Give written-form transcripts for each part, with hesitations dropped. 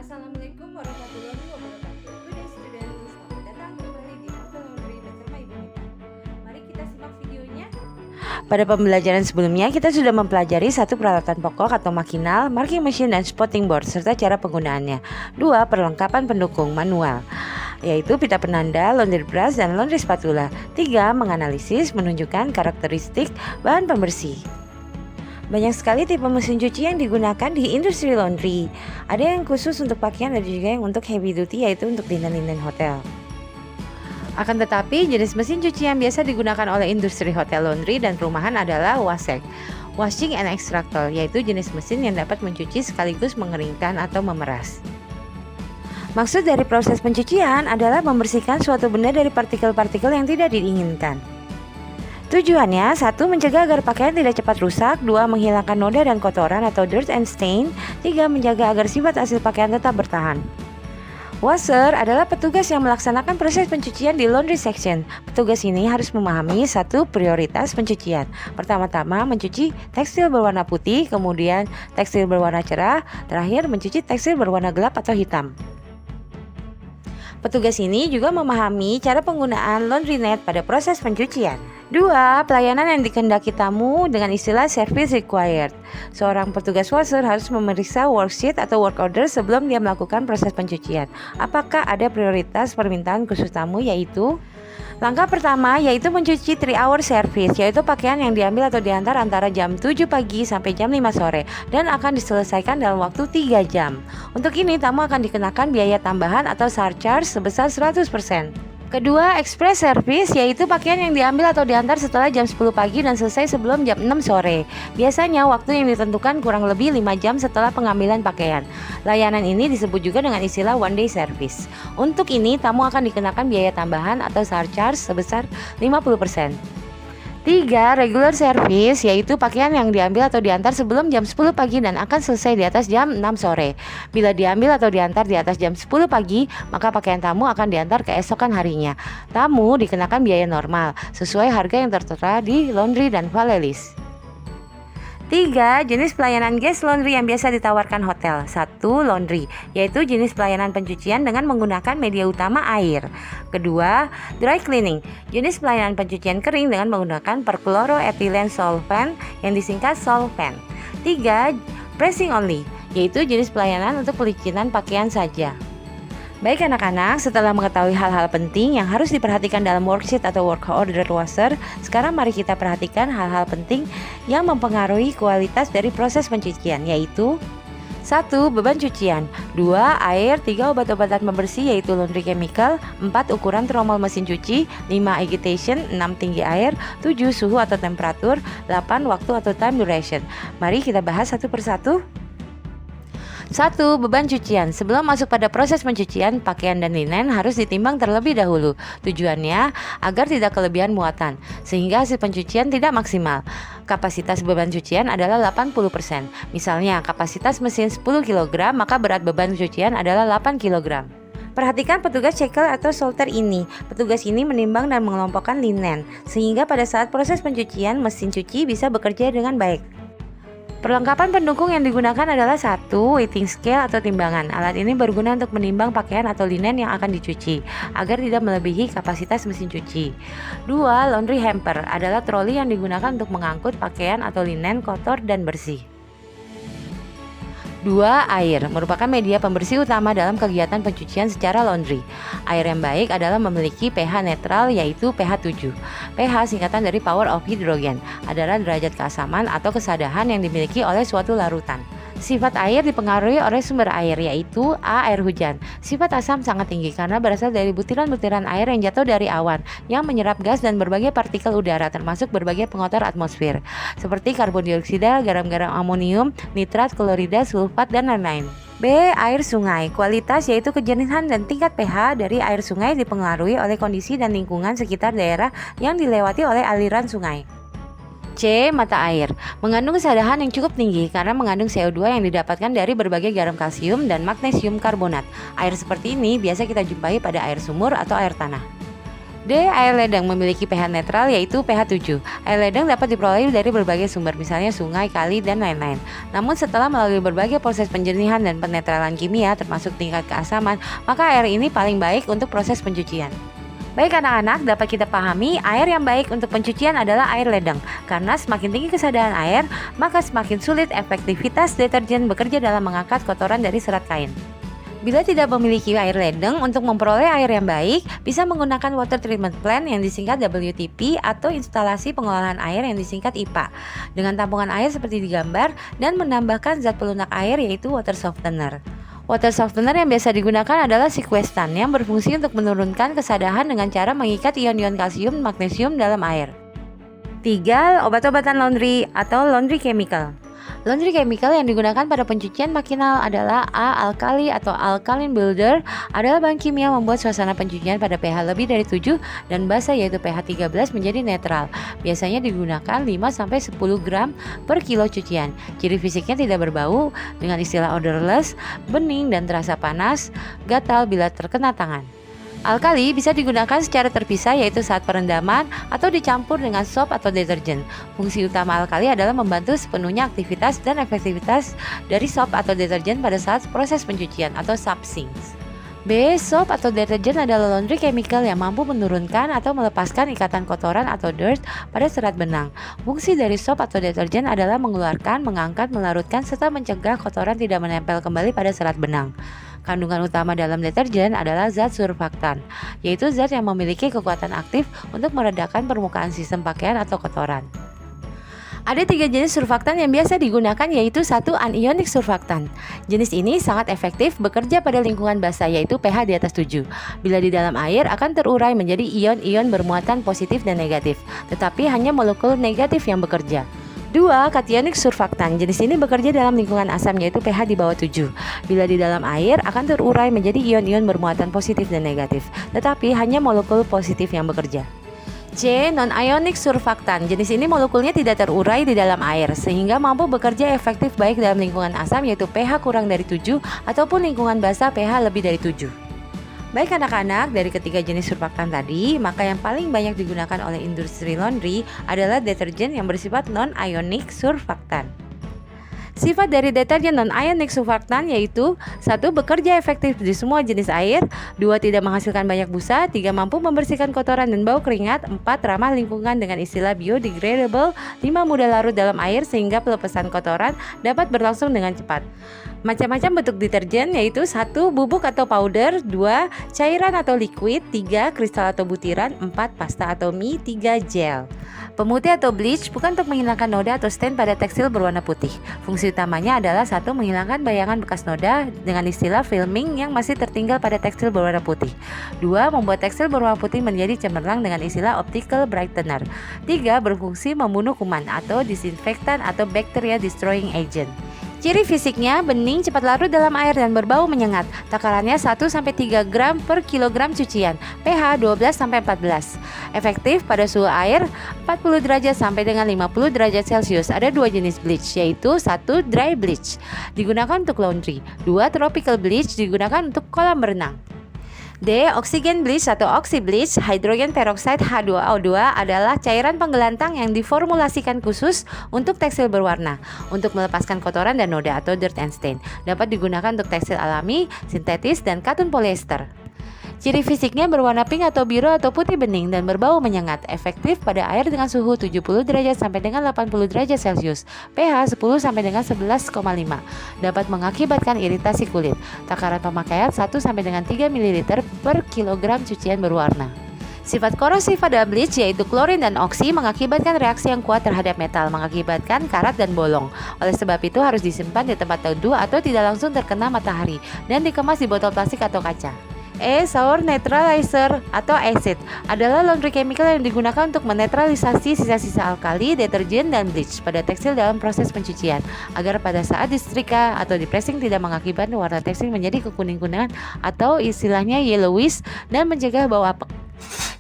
Assalamualaikum warahmatullahi wabarakatuh. Good day students, selamat datang kembali di Hotel Laundry bersama Ibu Nita. Mari kita simak videonya. Pada pembelajaran sebelumnya kita sudah mempelajari satu peralatan pokok atau makinal, marking machine dan spotting board serta cara penggunaannya. 2. Perlengkapan pendukung manual, yaitu pita penanda, laundry brush dan laundry spatula. 3. Menganalisis, menunjukkan karakteristik bahan pembersih. Banyak sekali tipe mesin cuci yang digunakan di industri laundry. Ada yang khusus untuk pakaian, ada juga yang untuk heavy duty, yaitu untuk linen-linen hotel. Akan tetapi, jenis mesin cuci yang biasa digunakan oleh industri hotel, laundry, dan perumahan adalah WASEC, washing and extractor, yaitu jenis mesin yang dapat mencuci sekaligus mengeringkan atau memeras. Maksud dari proses pencucian adalah membersihkan suatu benda dari partikel-partikel yang tidak diinginkan. Tujuannya, 1. Mencegah agar pakaian tidak cepat rusak. 2. Menghilangkan noda dan kotoran atau dirt and stain. 3. Menjaga agar sifat asli pakaian tetap bertahan. Washer adalah petugas yang melaksanakan proses pencucian di laundry section. Petugas ini harus memahami 1. Prioritas pencucian. Pertama-tama mencuci tekstil berwarna putih, kemudian tekstil berwarna cerah, terakhir mencuci tekstil berwarna gelap atau hitam. Petugas ini juga memahami cara penggunaan laundry net pada proses pencucian. 2. Pelayanan yang dikehendaki tamu dengan istilah service required. Seorang petugas washer harus memeriksa worksheet atau work order sebelum dia melakukan proses pencucian. Apakah ada prioritas permintaan khusus tamu, yaitu langkah pertama yaitu mencuci 3-hour service, yaitu pakaian yang diambil atau diantar antara jam 7 pagi sampai jam 5 sore dan akan diselesaikan dalam waktu 3 jam. Untuk ini tamu akan dikenakan biaya tambahan atau surcharge sebesar 100%. Kedua, express service, yaitu pakaian yang diambil atau diantar setelah jam 10 pagi dan selesai sebelum jam 6 sore. Biasanya waktu yang ditentukan kurang lebih 5 jam setelah pengambilan pakaian. Layanan ini disebut juga dengan istilah one day service. Untuk ini, tamu akan dikenakan biaya tambahan atau surcharge sebesar 50%. 3. Regular service, yaitu pakaian yang diambil atau diantar sebelum jam 10 pagi dan akan selesai di atas jam 6 sore. Bila diambil atau diantar di atas jam 10 pagi, maka pakaian tamu akan diantar keesokan harinya. Tamu dikenakan biaya normal sesuai harga yang tertera di laundry dan valet list. 3. Jenis pelayanan guest laundry yang biasa ditawarkan hotel. 1. Laundry, yaitu jenis pelayanan pencucian dengan menggunakan media utama air. Kedua, dry cleaning, jenis pelayanan pencucian kering dengan menggunakan perchloroethylene solvent yang disingkat solvent. 3. Pressing only, yaitu jenis pelayanan untuk pelicinan pakaian saja. Baik anak-anak, setelah mengetahui hal-hal penting yang harus diperhatikan dalam worksheet atau work order washer, sekarang mari kita perhatikan hal-hal penting yang mempengaruhi kualitas dari proses pencucian, yaitu 1. Beban cucian. 2. Air. 3. Obat-obatan pembersih, yaitu laundry chemical. 4. Ukuran tromol mesin cuci. 5. Agitation. 6. Tinggi air. 7. Suhu atau temperatur. 8. Waktu atau time duration. Mari kita bahas satu persatu. 1. Beban cucian. Sebelum masuk pada proses pencucian, pakaian dan linen harus ditimbang terlebih dahulu. Tujuannya agar tidak kelebihan muatan, sehingga hasil pencucian tidak maksimal. Kapasitas beban cucian adalah 80%. Misalnya, kapasitas mesin 10 kg, maka berat beban cucian adalah 8 kg. Perhatikan petugas checker atau sorter ini. Petugas ini menimbang dan mengelompokkan linen, sehingga pada saat proses pencucian, mesin cuci bisa bekerja dengan baik. Perlengkapan pendukung yang digunakan adalah 1. Weighting scale atau timbangan. Alat ini berguna untuk menimbang pakaian atau linen yang akan dicuci agar tidak melebihi kapasitas mesin cuci. 2. Laundry hamper adalah troli yang digunakan untuk mengangkut pakaian atau linen kotor dan bersih. 2. Air merupakan media pembersih utama dalam kegiatan pencucian secara laundry. Air yang baik adalah memiliki pH netral, yaitu pH 7. pH singkatan dari power of hydrogen, adalah derajat keasaman atau kesadahan yang dimiliki oleh suatu larutan. Sifat air dipengaruhi oleh sumber air, yaitu A. Air hujan. Sifat asam sangat tinggi karena berasal dari butiran-butiran air yang jatuh dari awan yang menyerap gas dan berbagai partikel udara, termasuk berbagai pengotor atmosfer seperti karbon dioksida, garam-garam amonium, nitrat, klorida, sulfat, dan lain-lain. B. Air sungai. Kualitas, yaitu kejernihan dan tingkat pH dari air sungai dipengaruhi oleh kondisi dan lingkungan sekitar daerah yang dilewati oleh aliran sungai. C. Mata air. Mengandung kesadahan yang cukup tinggi karena mengandung CO2 yang didapatkan dari berbagai garam kalsium dan magnesium karbonat. Air seperti ini biasa kita jumpai pada air sumur atau air tanah. D. Air ledeng memiliki pH netral yaitu pH 7. Air ledeng dapat diperoleh dari berbagai sumber, misalnya sungai, kali, dan lain-lain. Namun setelah melalui berbagai proses penjernihan dan penetralan kimia termasuk tingkat keasaman, maka air ini paling baik untuk proses pencucian. Baik anak-anak, dapat kita pahami air yang baik untuk pencucian adalah air ledeng. Karena semakin tinggi kesadaran air, maka semakin sulit efektivitas deterjen bekerja dalam mengangkat kotoran dari serat kain. Bila tidak memiliki air ledeng, untuk memperoleh air yang baik, bisa menggunakan water treatment plant yang disingkat WTP atau instalasi pengolahan air yang disingkat IPA dengan tampungan air seperti di gambar dan menambahkan zat pelunak air yaitu water softener. Water softener yang biasa digunakan adalah Sequestan yang berfungsi untuk menurunkan kesadahan dengan cara mengikat ion-ion kalsium dan magnesium dalam air. 3. Obat-obatan laundry atau laundry chemical. Laundry chemical yang digunakan pada pencucian makinal adalah A. Alkali atau alkaline builder adalah bahan kimia membuat suasana pencucian pada pH lebih dari 7 dan basa yaitu pH 13 menjadi netral. Biasanya digunakan 5-10 gram per kilo cucian. Ciri fisiknya tidak berbau dengan istilah odorless, bening dan terasa panas, gatal bila terkena tangan. Alkali bisa digunakan secara terpisah yaitu saat perendaman atau dicampur dengan sop atau deterjen. Fungsi utama alkali adalah membantu sepenuhnya aktivitas dan efektivitas dari sop atau deterjen pada saat proses pencucian atau subsinks. B. Sop atau deterjen adalah laundry chemical yang mampu menurunkan atau melepaskan ikatan kotoran atau dirt pada serat benang. Fungsi dari sop atau deterjen adalah mengeluarkan, mengangkat, melarutkan, serta mencegah kotoran tidak menempel kembali pada serat benang. Kandungan utama dalam deterjen adalah zat surfaktan, yaitu zat yang memiliki kekuatan aktif untuk meredakan permukaan sistem pakaian atau kotoran. Ada 3 jenis surfaktan yang biasa digunakan yaitu 1. Anionic surfaktan. Jenis ini sangat efektif bekerja pada lingkungan basah yaitu pH di atas 7. Bila di dalam air akan terurai menjadi ion-ion bermuatan positif dan negatif, tetapi hanya molekul negatif yang bekerja. 2. Kationic surfaktan. Jenis ini bekerja dalam lingkungan asam yaitu pH di bawah 7. Bila di dalam air akan terurai menjadi ion-ion bermuatan positif dan negatif, tetapi hanya molekul positif yang bekerja. C. Non-ionic surfaktan. Jenis ini molekulnya tidak terurai di dalam air sehingga mampu bekerja efektif baik dalam lingkungan asam yaitu pH kurang dari 7 ataupun lingkungan basah pH lebih dari 7. Baik anak-anak, dari ketiga jenis surfaktan tadi, maka yang paling banyak digunakan oleh industri laundry adalah deterjen yang bersifat non-ionic surfaktan. Sifat dari deterjen non-ionic surfaktan yaitu 1. Bekerja efektif di semua jenis air, 2. Tidak menghasilkan banyak busa, 3. Mampu membersihkan kotoran dan bau keringat, 4. Ramah lingkungan dengan istilah biodegradable, 5. Mudah larut dalam air sehingga pelepasan kotoran dapat berlangsung dengan cepat. Macam-macam bentuk deterjen yaitu 1. Bubuk atau powder, 2. Cairan atau liquid, 3. Kristal atau butiran, 4. Pasta atau mie, 3. Gel. Pemutih atau bleach bukan untuk menghilangkan noda atau stain pada tekstil berwarna putih. Fungsi utamanya adalah 1. Menghilangkan bayangan bekas noda dengan istilah filming yang masih tertinggal pada tekstil berwarna putih. 2. Membuat tekstil berwarna putih menjadi cemerlang dengan istilah optical brightener. 3. Berfungsi membunuh kuman atau disinfektan atau bacteria destroying agent. Ciri fisiknya bening, cepat larut dalam air dan berbau menyengat. Takarannya 1-3 gram per kilogram cucian. pH 12-14. Efektif pada suhu air 40 derajat sampai dengan 50 derajat Celcius. Ada 2 jenis bleach yaitu 1. Dry bleach digunakan untuk laundry, 2. Tropical bleach digunakan untuk kolam berenang. D. Oxygen bleach atau oxy bleach, hydrogen peroxide H2O2 adalah cairan penggelantang yang diformulasikan khusus untuk tekstil berwarna untuk melepaskan kotoran dan noda atau dirt and stain. Dapat digunakan untuk tekstil alami, sintetis, dan katun polyester. Ciri fisiknya berwarna pink atau biru atau putih bening dan berbau menyengat. Efektif pada air dengan suhu 70 derajat sampai dengan 80 derajat Celcius. pH 10 sampai dengan 11,5. Dapat mengakibatkan iritasi kulit. Takaran pemakaian 1 sampai dengan 3 ml per kilogram cucian berwarna. Sifat korosif pada bleach yaitu klorin dan oksi mengakibatkan reaksi yang kuat terhadap metal, mengakibatkan karat dan bolong. Oleh sebab itu harus disimpan di tempat teduh atau tidak langsung terkena matahari dan dikemas di botol plastik atau kaca. E. Sour neutralizer atau acid adalah laundry chemical yang digunakan untuk menetralisasi sisa-sisa alkali, deterjen, dan bleach pada tekstil dalam proses pencucian agar pada saat disetrika atau dipressing tidak mengakibatkan warna tekstil menjadi kekuning-kuningan atau istilahnya yellowish dan mencegah bau apek.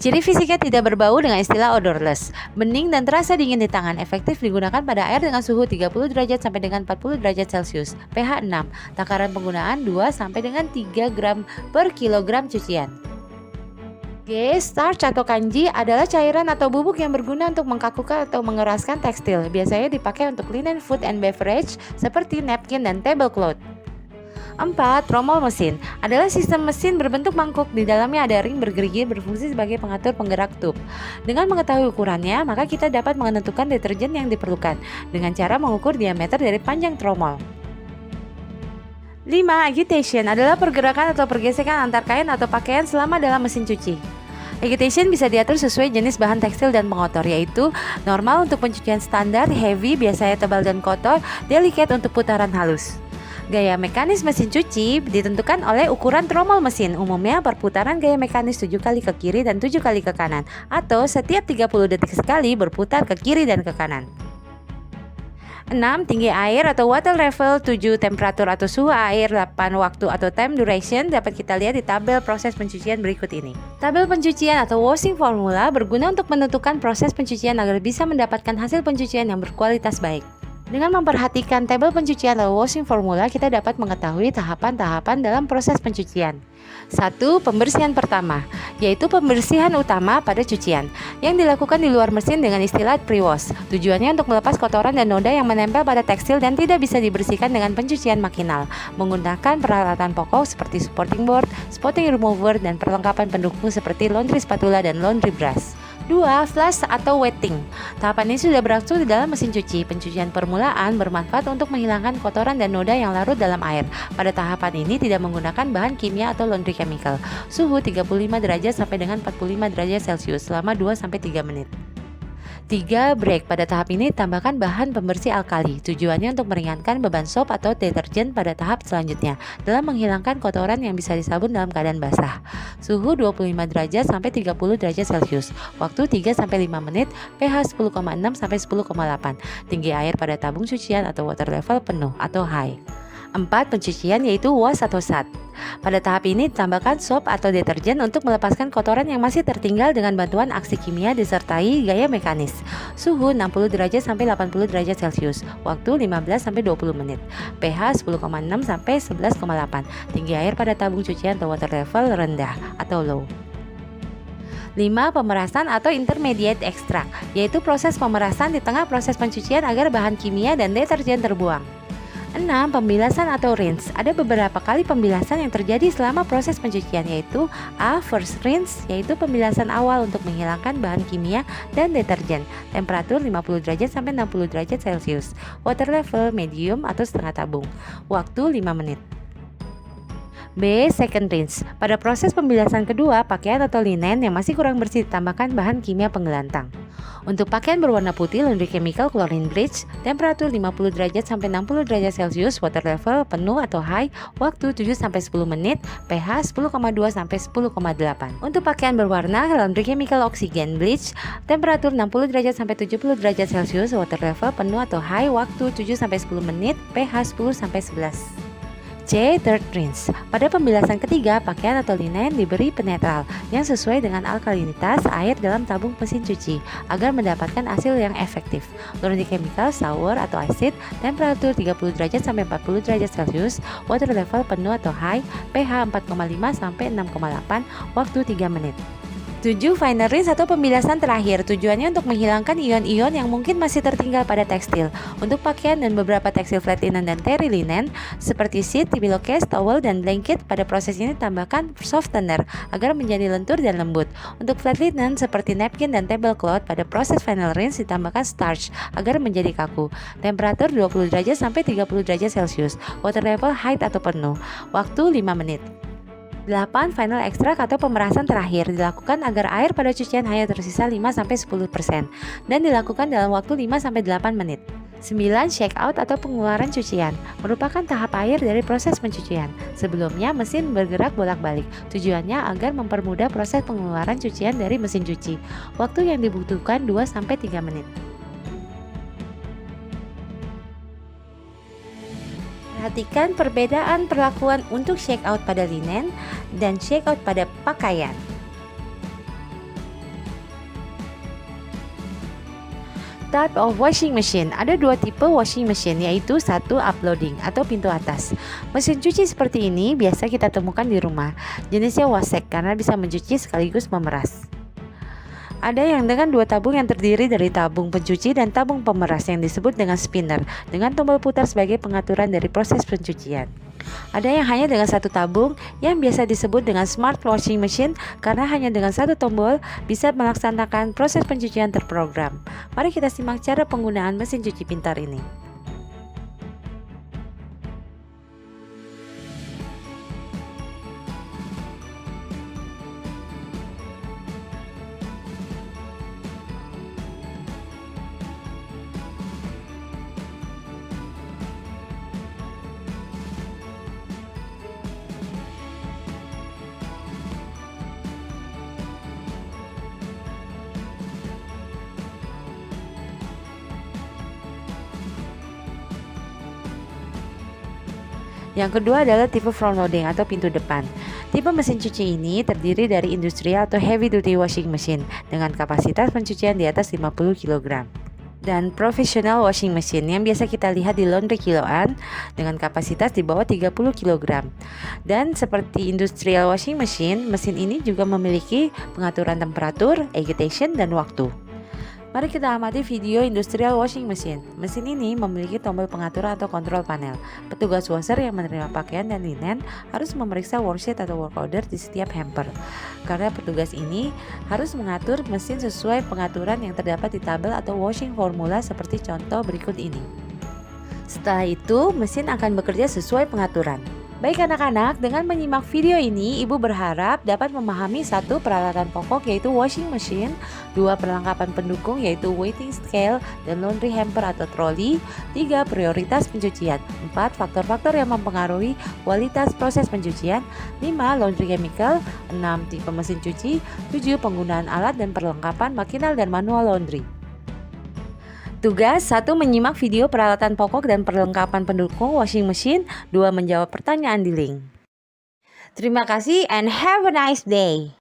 Ciri fisiknya tidak berbau dengan istilah odorless, bening dan terasa dingin di tangan. Efektif digunakan pada air dengan suhu 30 derajat sampai dengan 40 derajat Celcius. pH 6. Takaran penggunaan 2 sampai dengan 3 gram per kilogram cucian. G. Starch atau kanji adalah cairan atau bubuk yang berguna untuk mengkakukan atau mengeraskan tekstil. Biasanya dipakai untuk linen, food and beverage seperti napkin dan tablecloth. 4. Tromol mesin adalah sistem mesin berbentuk mangkuk. Di dalamnya ada ring bergerigi berfungsi sebagai pengatur penggerak tub. Dengan mengetahui ukurannya, maka kita dapat menentukan deterjen yang diperlukan dengan cara mengukur diameter dari panjang tromol. 5. Agitation adalah pergerakan atau pergesekan antar kain atau pakaian selama dalam mesin cuci. Agitation bisa diatur sesuai jenis bahan tekstil dan pengotor, yaitu normal untuk pencucian standar, heavy biasanya tebal dan kotor, delicate untuk putaran halus. Gaya mekanis mesin cuci ditentukan oleh ukuran tromol mesin, umumnya perputaran gaya mekanis 7 kali ke kiri dan 7 kali ke kanan, atau setiap 30 detik sekali berputar ke kiri dan ke kanan. 6. Tinggi air atau water level. 7. Temperatur atau suhu air. 8. Waktu atau time duration dapat kita lihat di tabel proses pencucian berikut ini. Tabel pencucian atau washing formula berguna untuk menentukan proses pencucian agar bisa mendapatkan hasil pencucian yang berkualitas baik. Dengan memperhatikan tabel pencucian atau washing formula, kita dapat mengetahui tahapan-tahapan dalam proses pencucian. 1. Pembersihan pertama, yaitu pembersihan utama pada cucian, yang dilakukan di luar mesin dengan istilah pre-wash. Tujuannya untuk melepas kotoran dan noda yang menempel pada tekstil dan tidak bisa dibersihkan dengan pencucian makinal, menggunakan peralatan pokok seperti supporting board, spotting remover, dan perlengkapan pendukung seperti laundry spatula dan laundry brush. 2. Flush atau wetting. Tahapan ini sudah berlangsung di dalam mesin cuci. Pencucian permulaan bermanfaat untuk menghilangkan kotoran dan noda yang larut dalam air. Pada tahapan ini tidak menggunakan bahan kimia atau laundry chemical. Suhu 35 derajat sampai dengan 45 derajat Celcius selama 2-3 menit. 3. Break. Pada tahap ini tambahkan bahan pembersih alkali. Tujuannya untuk meringankan beban sop atau deterjen pada tahap selanjutnya dalam menghilangkan kotoran yang bisa disabun dalam keadaan basah. Suhu 25 derajat sampai 30 derajat Celcius. Waktu 3-5 menit. pH 10,6 sampai 10,8. Tinggi air pada tabung cucian atau water level penuh atau high. 4. Pencucian yaitu wash atau sat. Pada tahap ini tambahkan sop atau deterjen untuk melepaskan kotoran yang masih tertinggal dengan bantuan aksi kimia disertai gaya mekanis. Suhu 60 derajat sampai 80 derajat Celcius. Waktu 15 sampai 20 menit. pH 10,6 sampai 11,8. Tinggi air pada tabung cucian atau water level rendah atau low. 5. Pemerasan atau intermediate extract, yaitu proses pemerasan di tengah proses pencucian agar bahan kimia dan deterjen terbuang. 6. Pembilasan atau rinse. Ada beberapa kali pembilasan yang terjadi selama proses pencucian, yaitu A. First rinse, yaitu pembilasan awal untuk menghilangkan bahan kimia dan deterjen. Temperatur 50 derajat sampai 60 derajat Celcius. Water level medium atau setengah tabung. Waktu 5 menit. B. Second rinse. Pada proses pembilasan kedua, pakaian atau linen yang masih kurang bersih ditambahkan bahan kimia penggelantang. Untuk pakaian berwarna putih, laundry chemical chlorine bleach, temperatur 50 derajat sampai 60 derajat Celcius, water level penuh atau high, waktu 7-10 menit, pH 10,2 sampai 10,8. Untuk pakaian berwarna, laundry chemical oxygen bleach, temperatur 60 derajat sampai 70 derajat Celcius, water level penuh atau high, waktu 7-10 menit, pH 10 sampai 11. C. Third rinse. Pada pembilasan ketiga, pakaian atau linen diberi penetral yang sesuai dengan alkalinitas air dalam tabung mesin cuci agar mendapatkan hasil yang efektif. Laundry chemical sour atau acid, temperatur 30 derajat sampai 40 derajat Celcius, water level penuh atau high, pH 4,5 sampai 6,8, waktu 3 menit. 7. Final rinse atau pembilasan terakhir. Tujuannya untuk menghilangkan ion-ion yang mungkin masih tertinggal pada tekstil. Untuk pakaian dan beberapa tekstil flat linen dan terry linen seperti sheet, pillowcase, towel, dan blanket, pada proses ini tambahkan softener agar menjadi lentur dan lembut. Untuk flat linen seperti napkin dan tablecloth, pada proses final rinse ditambahkan starch agar menjadi kaku. Temperatur 20 derajat sampai 30 derajat Celcius. Water level high atau penuh. Waktu 5 menit. 8. Final extract atau pemerasan terakhir dilakukan agar air pada cucian hanya tersisa 5-10% dan dilakukan dalam waktu 5-8 menit. 9. Shake out atau pengeluaran cucian merupakan tahap akhir dari proses pencucian. Sebelumnya mesin bergerak bolak-balik. Tujuannya agar mempermudah proses pengeluaran cucian dari mesin cuci. Waktu yang dibutuhkan 2-3 menit. Perhatikan perbedaan perlakuan untuk shake out pada linen dan shake out pada pakaian. Type of washing machine. Ada dua tipe washing machine, yaitu satu uploading atau pintu atas. Mesin cuci seperti ini biasa kita temukan di rumah. Jenisnya wasek karena bisa mencuci sekaligus memeras. Ada yang dengan dua tabung yang terdiri dari tabung pencuci dan tabung pemeras yang disebut dengan spinner, dengan tombol putar sebagai pengaturan dari proses pencucian. Ada yang hanya dengan satu tabung yang biasa disebut dengan smart washing machine karena hanya dengan satu tombol bisa melaksanakan proses pencucian terprogram. Mari kita simak cara penggunaan mesin cuci pintar ini. Yang kedua adalah tipe front loading atau pintu depan. Tipe mesin cuci ini terdiri dari industrial atau heavy duty washing machine dengan kapasitas pencucian di atas 50 kg. Dan professional washing machine yang biasa kita lihat di laundry kiloan dengan kapasitas di bawah 30 kg. Dan seperti industrial washing machine, mesin ini juga memiliki pengaturan temperatur, agitation, dan waktu. Mari kita amati video industrial washing machine. Mesin ini memiliki tombol pengaturan atau kontrol panel. Petugas washer yang menerima pakaian dan linen harus memeriksa worksheet atau work order di setiap hamper. Karena petugas ini harus mengatur mesin sesuai pengaturan yang terdapat di tabel atau washing formula seperti contoh berikut ini. Setelah itu, mesin akan bekerja sesuai pengaturan. Baik anak-anak, dengan menyimak video ini, Ibu berharap dapat memahami satu peralatan pokok yaitu washing machine, dua perlengkapan pendukung yaitu waiting scale dan laundry hamper atau troli, tiga prioritas pencucian, empat faktor-faktor yang mempengaruhi kualitas proses pencucian, lima laundry chemical, enam tipe mesin cuci, tujuh penggunaan alat dan perlengkapan makinal dan manual laundry. Tugas 1. Menyimak video peralatan pokok dan perlengkapan pendukung washing machine. 2. Menjawab pertanyaan di link. Terima kasih and have a nice day.